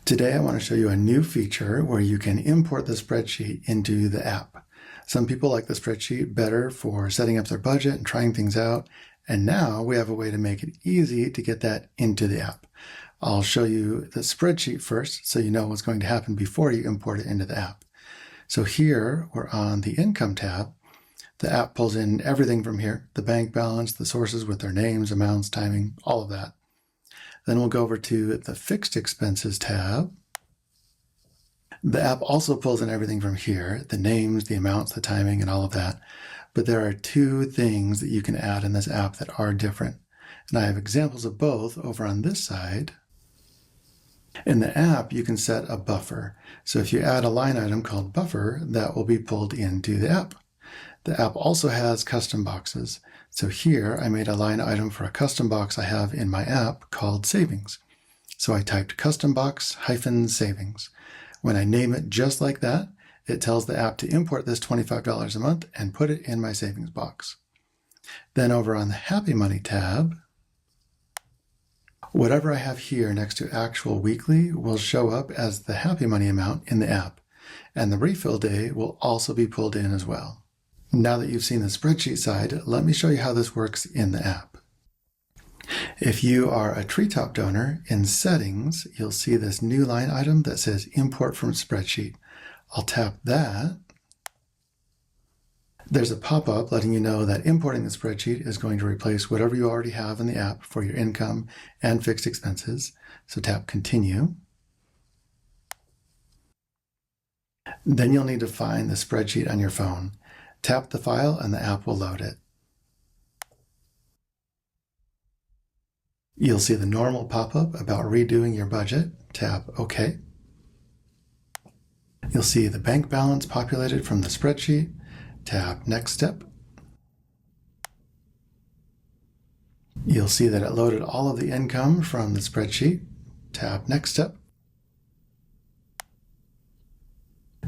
Today I want to show you a new feature where you can import the spreadsheet into the app. Some people like the spreadsheet better for setting up their budget and trying things out, and now we have a way to make it easy to get that into the app. I'll show you the spreadsheet first so you know what's going to happen before you import it into the app. So here we're on the Income tab. The app pulls in everything from here, the bank balance, the sources with their names, amounts, timing, all of that. Then we'll go over to the Fixed Expenses tab. The app also pulls in everything from here, the names, the amounts, the timing, and all of that. But there are two things that you can add in this app that are different. And I have examples of both over on this side. In the app, you can set a buffer. So if you add a line item called buffer, that will be pulled into the app. The app also has custom boxes. So here I made a line item for a custom box I have in my app called savings. So I typed custom box -savings. When I name it just like that, it tells the app to import this $25 a month and put it in my savings box. Then over on the Happy Money tab, whatever I have here next to actual weekly will show up as the Happy Money amount in the app, and the refill day will also be pulled in as well. Now that you've seen the spreadsheet side, let me show you how this works in the app. If you are a Treetop donor, in Settings, you'll see this new line item that says Import from Spreadsheet. I'll tap that. There's a pop-up letting you know that importing the spreadsheet is going to replace whatever you already have in the app for your income and fixed expenses. So tap Continue. Then you'll need to find the spreadsheet on your phone. Tap the file and the app will load it. You'll see the normal pop-up about redoing your budget. Tap OK. You'll see the bank balance populated from the spreadsheet. Tap Next Step. You'll see that it loaded all of the income from the spreadsheet. Tap Next Step.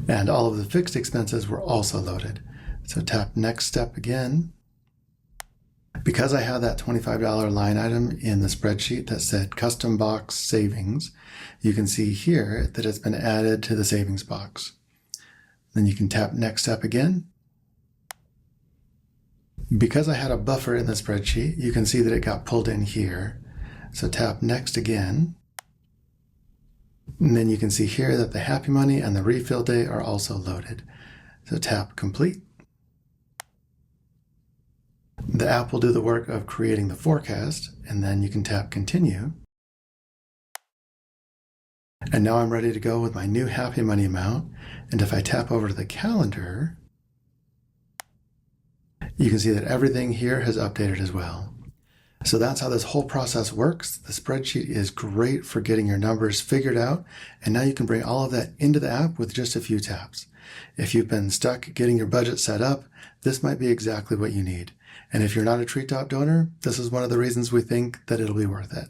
And all of the fixed expenses were also loaded. So tap Next Step again. Because I had that $25 line item in the spreadsheet that said Custom Box Savings, you can see here that it's been added to the savings box. Then you can tap Next Step again. Because I had a buffer in the spreadsheet, you can see that it got pulled in here. So tap Next again. And then you can see here that the Happy Money and the refill day are also loaded. So tap Complete. The app will do the work of creating the forecast, and then you can tap Continue. And now I'm ready to go with my new Happy Money amount. And if I tap over to the calendar, you can see that everything here has updated as well. So that's how this whole process works. The spreadsheet is great for getting your numbers figured out, and now you can bring all of that into the app with just a few taps. If you've been stuck getting your budget set up, this might be exactly what you need. And if you're not a Treetop donor, this is one of the reasons we think that it'll be worth it.